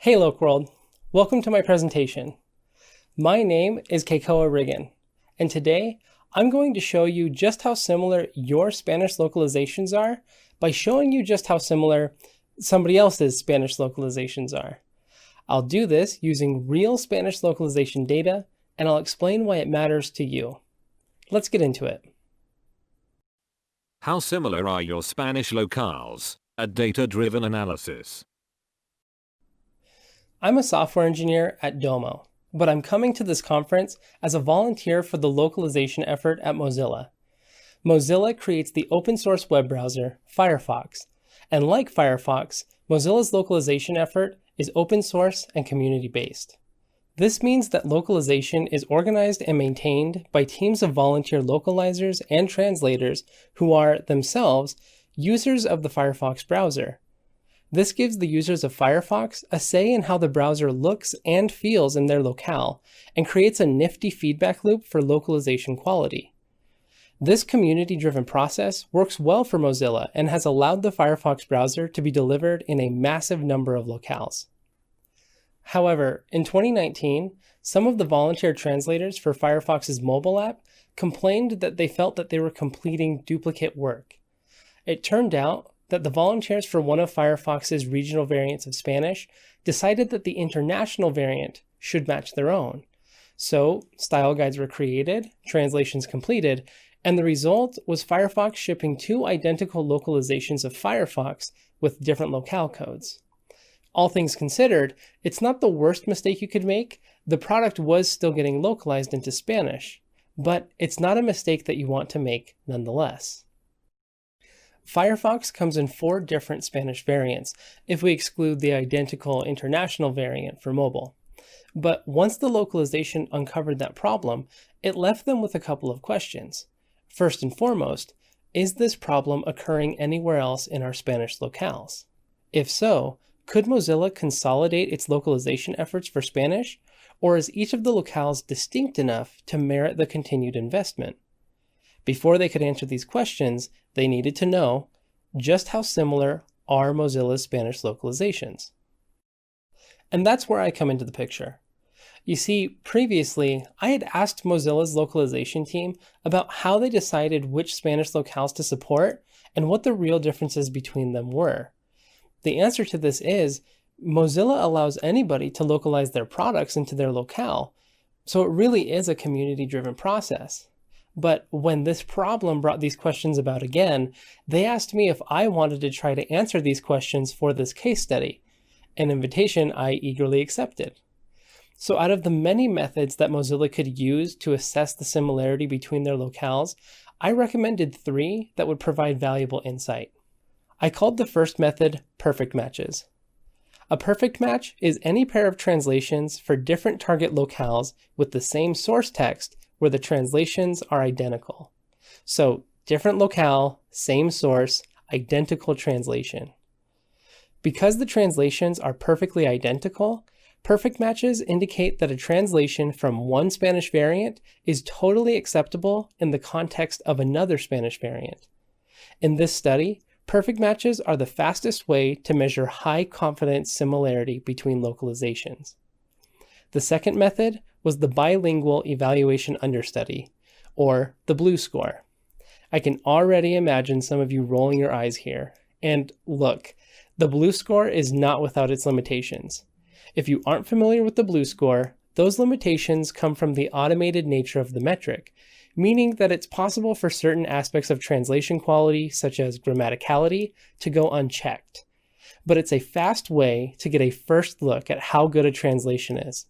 Hey LocWorld, welcome to my presentation. My name is Keikoa Riggin, and today I'm going to show you just how similar your Spanish localizations are by showing you just how similar somebody else's Spanish localizations are. I'll do this using real Spanish localization data, and I'll explain why it matters to you. Let's get into it. How similar are your Spanish locales? A data-driven analysis. I'm a software engineer at Domo, but I'm coming to this conference as a volunteer for the localization effort at Mozilla. Mozilla creates the open source web browser, Firefox, and like Firefox, Mozilla's localization effort is open source and community-based. This means that localization is organized and maintained by teams of volunteer localizers and translators who are, themselves, users of the Firefox browser. This gives the users of Firefox a say in how the browser looks and feels in their locale, and creates a nifty feedback loop for localization quality. This community-driven process works well for Mozilla and has allowed the Firefox browser to be delivered in a massive number of locales. However, in 2019, some of the volunteer translators for Firefox's mobile app complained that they felt that they were completing duplicate work. It turned out that the volunteers for one of Firefox's regional variants of Spanish decided that the international variant should match their own. So, style guides were created, translations completed, and the result was Firefox shipping two identical localizations of Firefox with different locale codes. All things considered, it's not the worst mistake you could make. The product was still getting localized into Spanish, but it's not a mistake that you want to make nonetheless. Firefox comes in 4 different Spanish variants, if we exclude the identical international variant for mobile. But once the localization uncovered that problem, it left them with a couple of questions. First and foremost, is this problem occurring anywhere else in our Spanish locales? If so, could Mozilla consolidate its localization efforts for Spanish, or is each of the locales distinct enough to merit the continued investment? Before they could answer these questions, they needed to know just how similar are Mozilla's Spanish localizations. And that's where I come into the picture. You see, previously, I had asked Mozilla's localization team about how they decided which Spanish locales to support and what the real differences between them were. The answer to this is, Mozilla allows anybody to localize their products into their locale, so it really is a community-driven process. But when this problem brought these questions about again, they asked me if I wanted to try to answer these questions for this case study, an invitation I eagerly accepted. So out of the many methods that Mozilla could use to assess the similarity between their locales, I recommended 3 that would provide valuable insight. I called the first method perfect matches. A perfect match is any pair of translations for different target locales with the same source text where the translations are identical. So different locale, same source, identical translation. Because the translations are perfectly identical, perfect matches indicate that a translation from one Spanish variant is totally acceptable in the context of another Spanish variant. In this study, perfect matches are the fastest way to measure high confidence similarity between localizations. The second method was the bilingual evaluation understudy, or the BLEU score. I can already imagine some of you rolling your eyes here. And look, the BLEU score is not without its limitations. If you aren't familiar with the BLEU score, those limitations come from the automated nature of the metric, meaning that it's possible for certain aspects of translation quality, such as grammaticality, to go unchecked. But it's a fast way to get a first look at how good a translation is.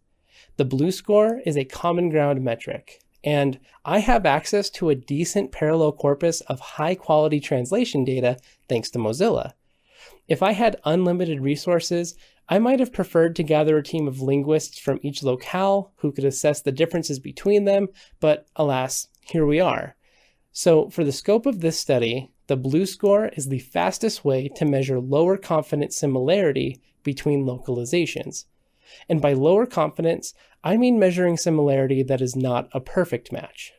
The BLEU score is a common ground metric, and I have access to a decent parallel corpus of high-quality translation data thanks to Mozilla. If I had unlimited resources, I might have preferred to gather a team of linguists from each locale who could assess the differences between them, but alas, here we are. So for the scope of this study, the BLEU score is the fastest way to measure lower confidence similarity between localizations. And by lower confidence, I mean measuring similarity that is not a perfect match.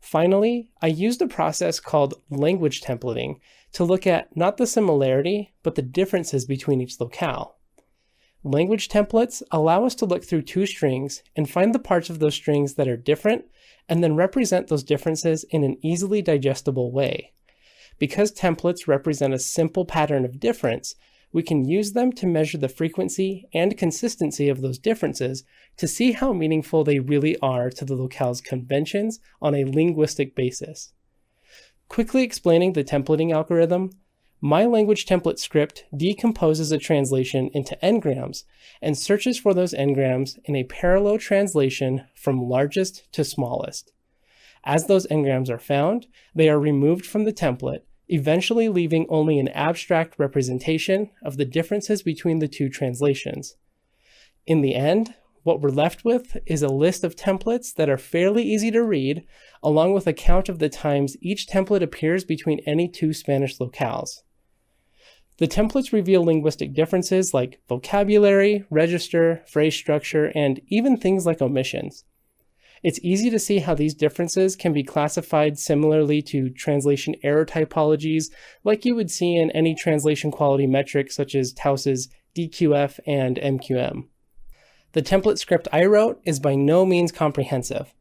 Finally, I used a process called language templating to look at not the similarity, but the differences between each locale. Language templates allow us to look through two strings and find the parts of those strings that are different, and then represent those differences in an easily digestible way. Because templates represent a simple pattern of difference, we can use them to measure the frequency and consistency of those differences to see how meaningful they really are to the locale's conventions on a linguistic basis. Quickly explaining the templating algorithm, my language template script decomposes a translation into n-grams and searches for those n-grams in a parallel translation from largest to smallest. As those n-grams are found, they are removed from the template, eventually leaving only an abstract representation of the differences between the two translations. In the end, what we're left with is a list of templates that are fairly easy to read, along with a count of the times each template appears between any two Spanish locales. The templates reveal linguistic differences like vocabulary, register, phrase structure, and even things like omissions. It's easy to see how these differences can be classified similarly to translation error typologies like you would see in any translation quality metric such as Tauss's DQF and MQM. The template script I wrote is by no means comprehensive.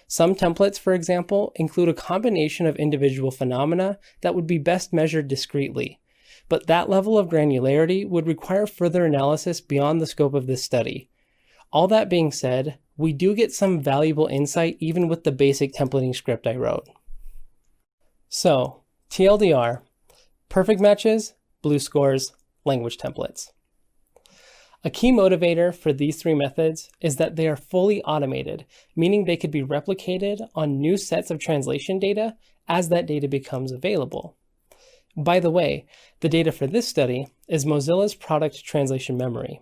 Some templates, for example, include a combination of individual phenomena that would be best measured discretely, but that level of granularity would require further analysis beyond the scope of this study. All that being said, we do get some valuable insight even with the basic templating script I wrote. So, TLDR, perfect matches, BLEU scores, language templates. A key motivator for these three methods is that they are fully automated, meaning they could be replicated on new sets of translation data as that data becomes available. By the way, the data for this study is Mozilla's product translation memory.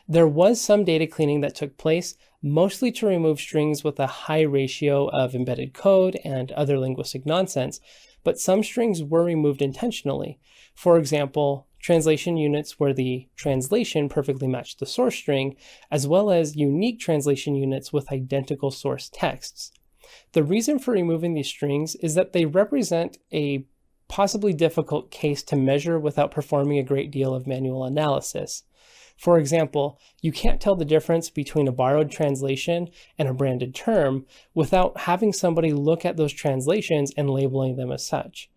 There was some data cleaning that took place, mostly to remove strings with a high ratio of embedded code and other linguistic nonsense, but some strings were removed intentionally. For example, translation units where the translation perfectly matched the source string, as well as unique translation units with identical source texts. The reason for removing these strings is that they represent a possibly difficult case to measure without performing a great deal of manual analysis. For example, you can't tell the difference between a borrowed translation and a branded term without having somebody look at those translations and labeling them as such.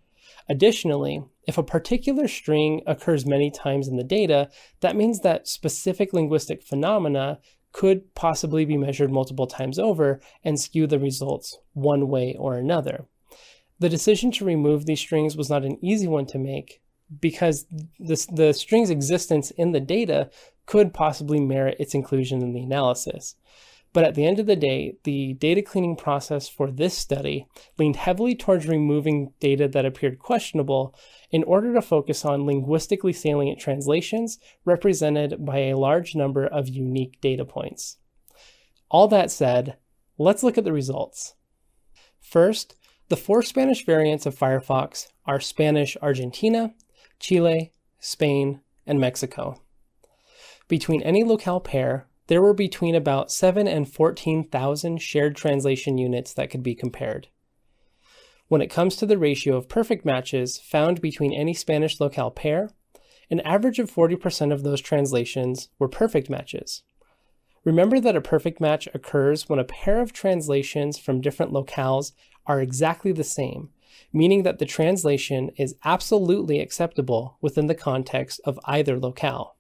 Additionally, if a particular string occurs many times in the data, that means that specific linguistic phenomena could possibly be measured multiple times over and skew the results one way or another. The decision to remove these strings was not an easy one to make, because the string's existence in the data could possibly merit its inclusion in the analysis. But at the end of the day, the data cleaning process for this study leaned heavily towards removing data that appeared questionable in order to focus on linguistically salient translations represented by a large number of unique data points. All that said, let's look at the results. First, the 4 Spanish variants of Firefox are Spanish Argentina, Chile, Spain, and Mexico. Between any locale pair, there were between about 7,000 and 14,000 shared translation units that could be compared. When it comes to the ratio of perfect matches found between any Spanish locale pair, an average of 40% of those translations were perfect matches. Remember that a perfect match occurs when a pair of translations from different locales are exactly the same, meaning that the translation is absolutely acceptable within the context of either locale.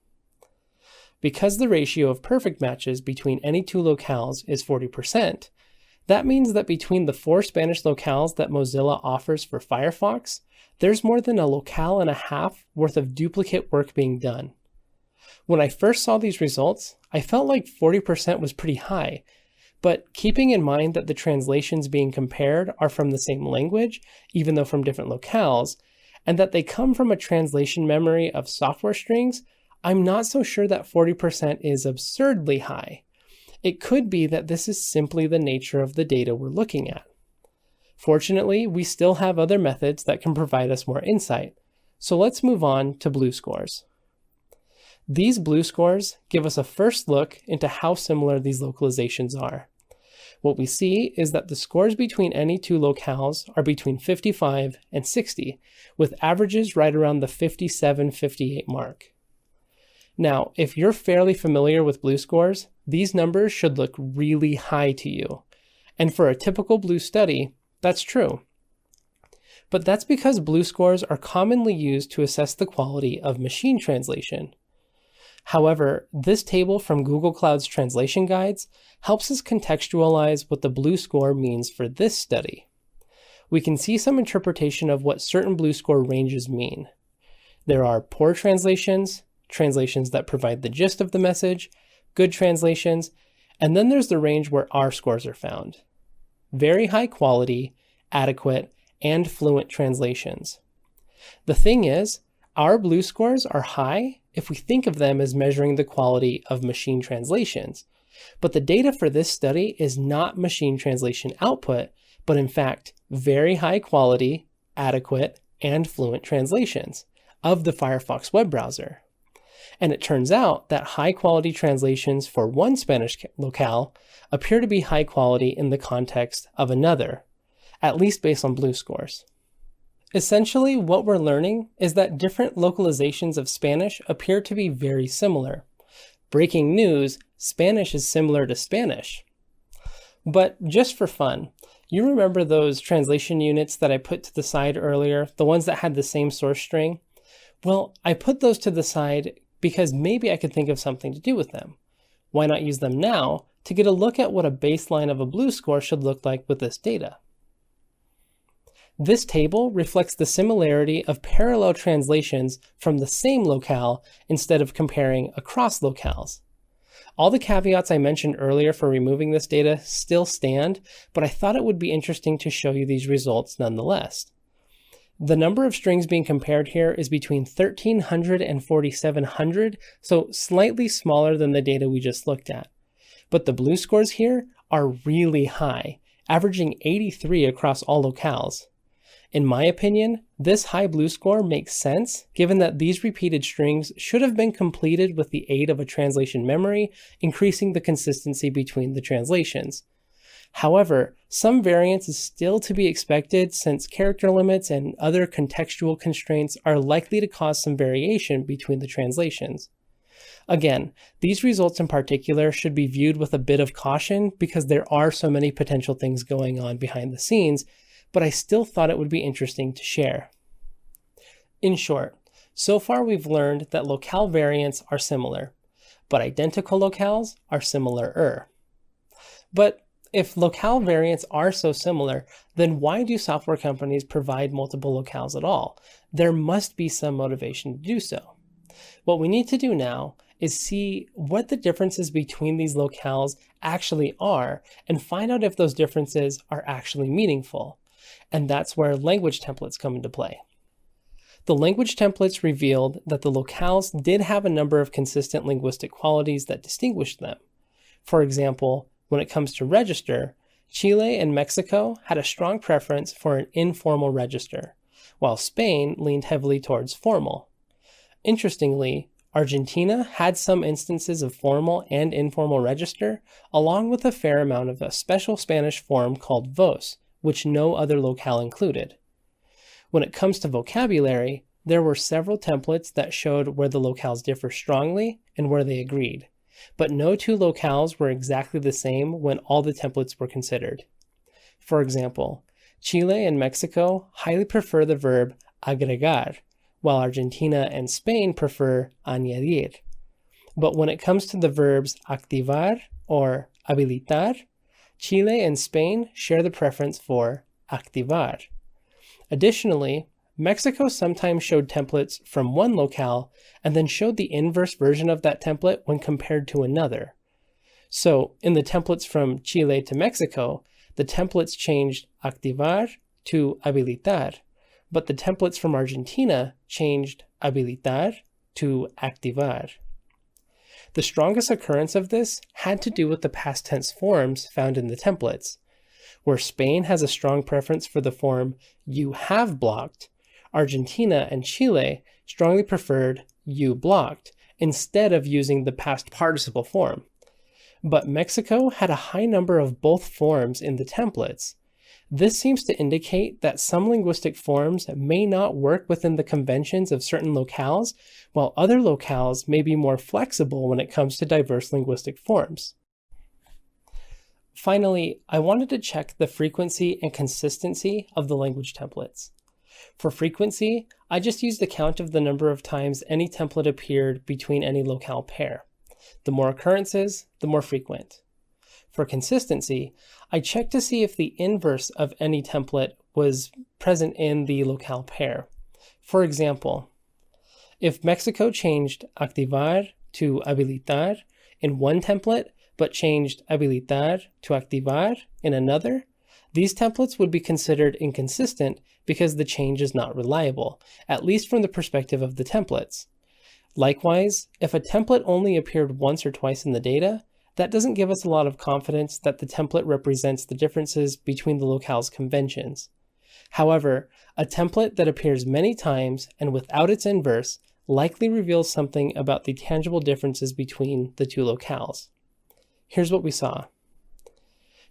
Because the ratio of perfect matches between any two locales is 40%, that means that between the 4 Spanish locales that Mozilla offers for Firefox, there's more than a locale and a half worth of duplicate work being done. When I first saw these results, I felt like 40% was pretty high, but keeping in mind that the translations being compared are from the same language, even though from different locales, and that they come from a translation memory of software strings, I'm not so sure that 40% is absurdly high. It could be that this is simply the nature of the data we're looking at. Fortunately, we still have other methods that can provide us more insight, so let's move on to BLEU scores. These BLEU scores give us a first look into how similar these localizations are. What we see is that the scores between any two locales are between 55 and 60, with averages right around the 57-58 mark. Now, if you're fairly familiar with BLEU scores, these numbers should look really high to you. And for a typical BLEU study, that's true. But that's because BLEU scores are commonly used to assess the quality of machine translation. However, this table from Google Cloud's translation guides helps us contextualize what the BLEU score means for this study. We can see some interpretation of what certain BLEU score ranges mean. There are poor translations, translations that provide the gist of the message, good translations, and then there's the range where R scores are found. Very high quality, adequate, and fluent translations. The thing is, our BLEU scores are high if we think of them as measuring the quality of machine translations, but the data for this study is not machine translation output, but in fact, very high quality, adequate, and fluent translations of the Firefox web browser. And it turns out that high quality translations for one Spanish locale appear to be high quality in the context of another, at least based on BLEU scores. Essentially, what we're learning is that different localizations of Spanish appear to be very similar. Breaking news, Spanish is similar to Spanish. But just for fun, you remember those translation units that I put to the side earlier, the ones that had the same source string? Well, I put those to the side because maybe I could think of something to do with them. Why not use them now to get a look at what a baseline of a BLEU score should look like with this data? This table reflects the similarity of parallel translations from the same locale instead of comparing across locales. All the caveats I mentioned earlier for removing this data still stand, but I thought it would be interesting to show you these results nonetheless. The number of strings being compared here is between 1,300 and 4,700, so slightly smaller than the data we just looked at. But the BLEU scores here are really high, averaging 83 across all locales. In my opinion, this high BLEU score makes sense given that these repeated strings should have been completed with the aid of a translation memory, increasing the consistency between the translations. However, some variance is still to be expected since character limits and other contextual constraints are likely to cause some variation between the translations. Again, these results in particular should be viewed with a bit of caution because there are so many potential things going on behind the scenes, but I still thought it would be interesting to share. In short, so far we've learned that locale variants are similar, but identical locales are similar-er. But if locale variants are so similar, then why do software companies provide multiple locales at all? There must be some motivation to do so. What we need to do now is see what the differences between these locales actually are and find out if those differences are actually meaningful. And that's where language templates come into play. The language templates revealed that the locales did have a number of consistent linguistic qualities that distinguished them. For example, when it comes to register, Chile and Mexico had a strong preference for an informal register, while Spain leaned heavily towards formal. Interestingly, Argentina had some instances of formal and informal register, along with a fair amount of a special Spanish form called vos, which no other locale included. When it comes to vocabulary, there were several templates that showed where the locales differ strongly and where they agreed, but no two locales were exactly the same when all the templates were considered. For example, Chile and Mexico highly prefer the verb agregar, while Argentina and Spain prefer añadir. But when it comes to the verbs activar or habilitar, Chile and Spain share the preference for activar. Additionally, Mexico sometimes showed templates from one locale and then showed the inverse version of that template when compared to another. So, in the templates from Chile to Mexico, the templates changed activar to habilitar, but the templates from Argentina changed habilitar to activar. The strongest occurrence of this had to do with the past tense forms found in the templates. Where Spain has a strong preference for the form you have blocked, Argentina and Chile strongly preferred you blocked instead of using the past participle form. But Mexico had a high number of both forms in the templates. This seems to indicate that some linguistic forms may not work within the conventions of certain locales, while other locales may be more flexible when it comes to diverse linguistic forms. Finally, I wanted to check the frequency and consistency of the language templates. For frequency, I just used the count of the number of times any template appeared between any locale pair. The more occurrences, the more frequent. For consistency, I checked to see if the inverse of any template was present in the locale pair. For example, if Mexico changed activar to habilitar in one template, but changed habilitar to activar in another, these templates would be considered inconsistent because the change is not reliable, at least from the perspective of the templates. Likewise, if a template only appeared once or twice in the data, that doesn't give us a lot of confidence that the template represents the differences between the locale's conventions. However, a template that appears many times and without its inverse likely reveals something about the tangible differences between the two locales. Here's what we saw.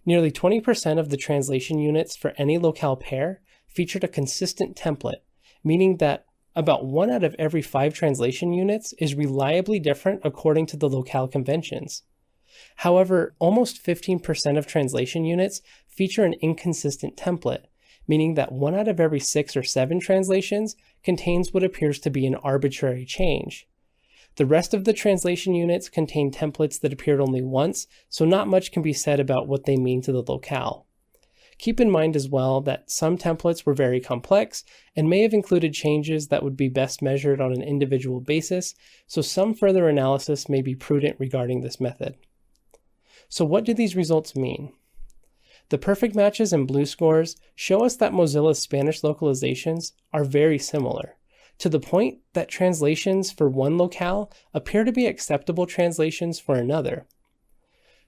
Nearly 20% of the translation units for any locale pair featured a consistent template, meaning that about 1 out of every 5 translation units is reliably different according to the locale conventions. However, almost 15% of translation units feature an inconsistent template, meaning that 1 out of every 6 or 7 translations contains what appears to be an arbitrary change. The rest of the translation units contain templates that appeared only once, so not much can be said about what they mean to the locale. Keep in mind as well that some templates were very complex and may have included changes that would be best measured on an individual basis, so some further analysis may be prudent regarding this method. So what do these results mean? The perfect matches and BLEU scores show us that Mozilla's Spanish localizations are very similar, to the point that translations for one locale appear to be acceptable translations for another.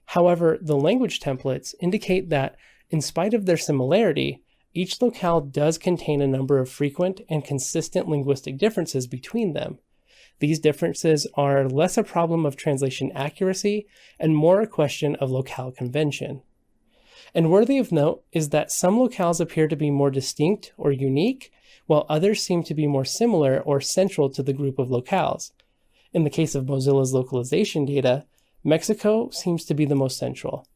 However, the language templates indicate that, in spite of their similarity, each locale does contain a number of frequent and consistent linguistic differences between them. These differences are less a problem of translation accuracy and more a question of locale convention. And worthy of note is that some locales appear to be more distinct or unique, while others seem to be more similar or central to the group of locales. In the case of Mozilla's localization data, Mexico seems to be the most central.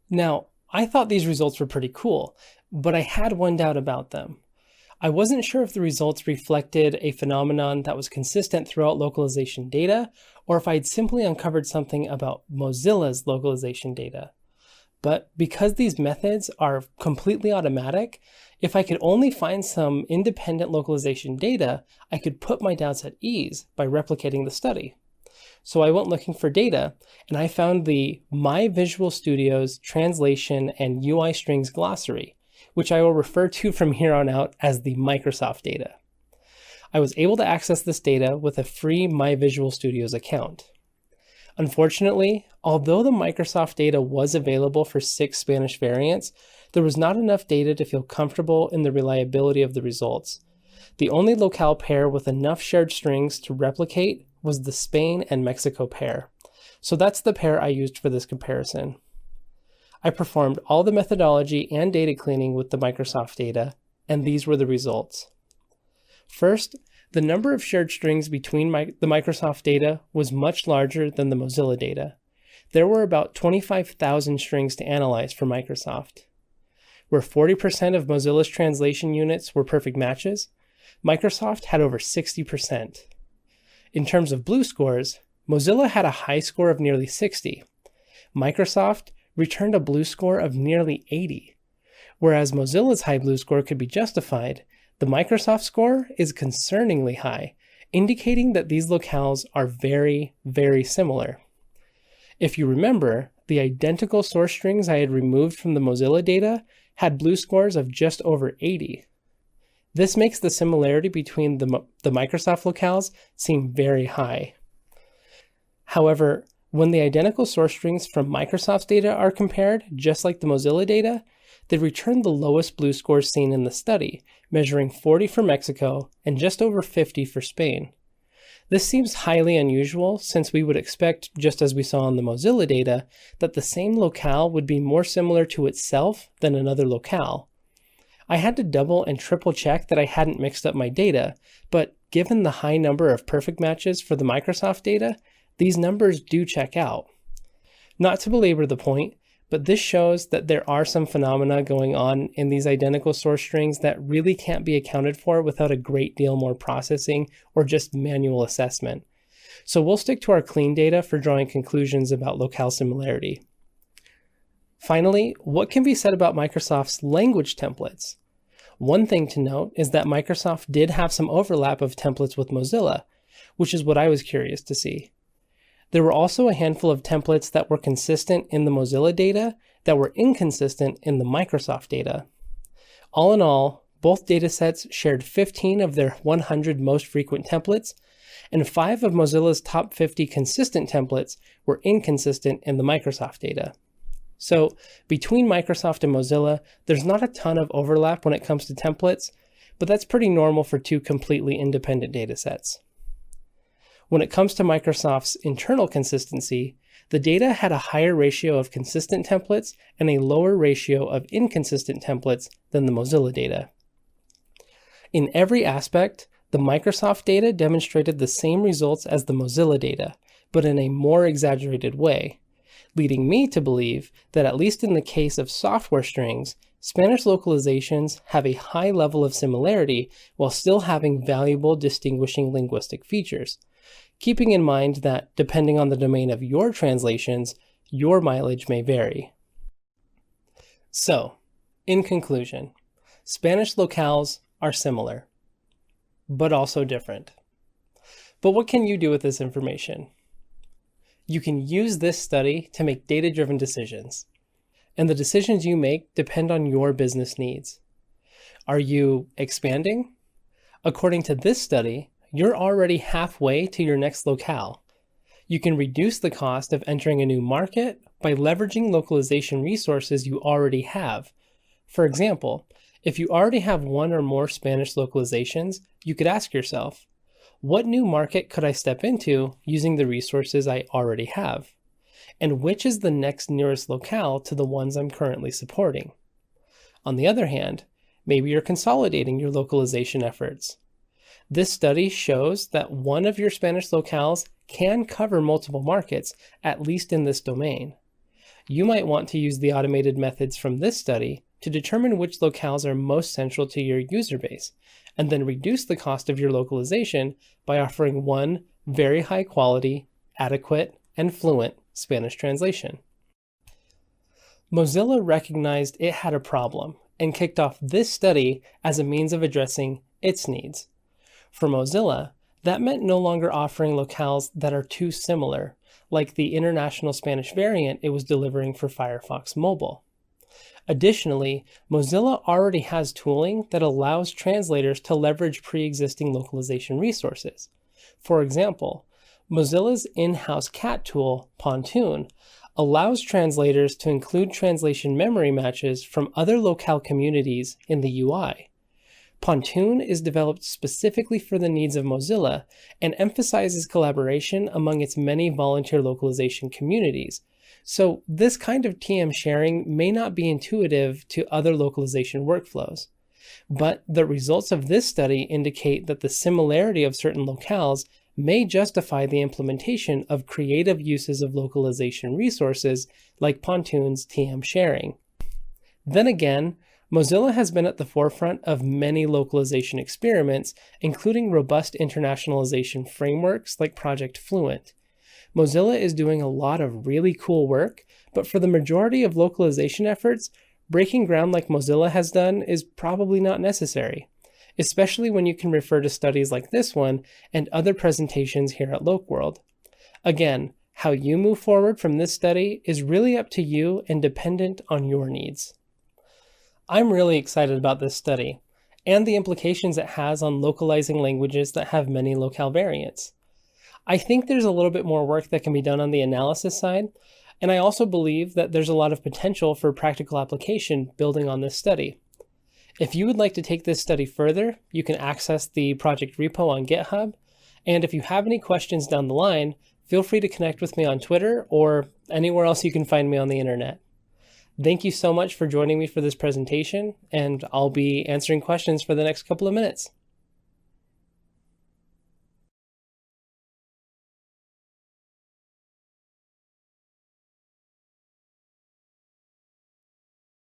Now, I thought these results were pretty cool, but I had one doubt about them. I wasn't sure if the results reflected a phenomenon that was consistent throughout localization data, or if I'd simply uncovered something about Mozilla's localization data. But because these methods are completely automatic, if I could only find some independent localization data, I could put my doubts at ease by replicating the study. So I went looking for data, and I found the My Visual Studio's Translation and UI Strings Glossary, which I will refer to from here on out as the Microsoft data. I was able to access this data with a free My Visual Studios account. Unfortunately, although the Microsoft data was available for 6 Spanish variants, there was not enough data to feel comfortable in the reliability of the results. The only locale pair with enough shared strings to replicate was the Spain and Mexico pair. So that's the pair I used for this comparison. I performed all the methodology and data cleaning with the Microsoft data, and these were the results. First, the number of shared strings between the Microsoft data was much larger than the Mozilla data. There were about 25,000 strings to analyze for Microsoft. Where 40% of Mozilla's translation units were perfect matches, Microsoft had over 60%. In terms of BLEU scores, Mozilla had a high score of nearly 60. Microsoft returned a BLEU score of nearly 80. Whereas Mozilla's high BLEU score could be justified, the Microsoft score is concerningly high, indicating that these locales are very, very similar. If you remember, the identical source strings I had removed from the Mozilla data had BLEU scores of just over 80. This makes the similarity between the Microsoft locales seem very high. However, when the identical source strings from Microsoft's data are compared, just like the Mozilla data, they return the lowest BLEU scores seen in the study, measuring 40 for Mexico and just over 50 for Spain. This seems highly unusual since we would expect, just as we saw in the Mozilla data, that the same locale would be more similar to itself than another locale. I had to double and triple check that I hadn't mixed up my data, but given the high number of perfect matches for the Microsoft data, these numbers do check out. Not to belabor the point, but this shows that there are some phenomena going on in these identical source strings that really can't be accounted for without a great deal more processing or just manual assessment. So we'll stick to our clean data for drawing conclusions about locale similarity. Finally, what can be said about Microsoft's language templates? One thing to note is that Microsoft did have some overlap of templates with Mozilla, which is what I was curious to see. There were also a handful of templates that were consistent in the Mozilla data that were inconsistent in the Microsoft data. All in all, both datasets shared 15 of their 100 most frequent templates, and 5 of Mozilla's top 50 consistent templates were inconsistent in the Microsoft data. So between Microsoft and Mozilla, there's not a ton of overlap when it comes to templates, but that's pretty normal for two completely independent datasets. When it comes to Microsoft's internal consistency, the data had a higher ratio of consistent templates and a lower ratio of inconsistent templates than the Mozilla data. In every aspect, the Microsoft data demonstrated the same results as the Mozilla data, but in a more exaggerated way, leading me to believe that at least in the case of software strings, Spanish localizations have a high level of similarity while still having valuable distinguishing linguistic features, keeping in mind that depending on the domain of your translations, your mileage may vary. So, in conclusion, Spanish locales are similar, but also different. But what can you do with this information? You can use this study to make data-driven decisions, and the decisions you make depend on your business needs. Are you expanding? According to this study, you're already halfway to your next locale. You can reduce the cost of entering a new market by leveraging localization resources you already have. For example, if you already have one or more Spanish localizations, you could ask yourself, what new market could I step into using the resources I already have? And which is the next nearest locale to the ones I'm currently supporting? On the other hand, maybe you're consolidating your localization efforts. This study shows that one of your Spanish locales can cover multiple markets, at least in this domain. You might want to use the automated methods from this study to determine which locales are most central to your user base, and then reduce the cost of your localization by offering one very high quality, adequate, and fluent Spanish translation. Mozilla recognized it had a problem and kicked off this study as a means of addressing its needs. For Mozilla, that meant no longer offering locales that are too similar, like the international Spanish variant it was delivering for Firefox Mobile. Additionally, Mozilla already has tooling that allows translators to leverage pre-existing localization resources. For example, Mozilla's in-house CAT tool, Pontoon, allows translators to include translation memory matches from other locale communities in the UI. Pontoon is developed specifically for the needs of Mozilla and emphasizes collaboration among its many volunteer localization communities. So this kind of TM sharing may not be intuitive to other localization workflows, but the results of this study indicate that the similarity of certain locales may justify the implementation of creative uses of localization resources like Pontoon's TM sharing. Then again, Mozilla has been at the forefront of many localization experiments, including robust internationalization frameworks like Project Fluent. Mozilla is doing a lot of really cool work, but for the majority of localization efforts, breaking ground like Mozilla has done is probably not necessary, especially when you can refer to studies like this one and other presentations here at LocWorld. Again, how you move forward from this study is really up to you and dependent on your needs. I'm really excited about this study and the implications it has on localizing languages that have many locale variants. I think there's a little bit more work that can be done on the analysis side, and I also believe that there's a lot of potential for practical application building on this study. If you would like to take this study further, you can access the project repo on GitHub, And if you have any questions down the line, feel free to connect with me on Twitter or anywhere else you can find me on the internet. Thank you so much for joining me for this presentation, and I'll be answering questions for the next couple of minutes.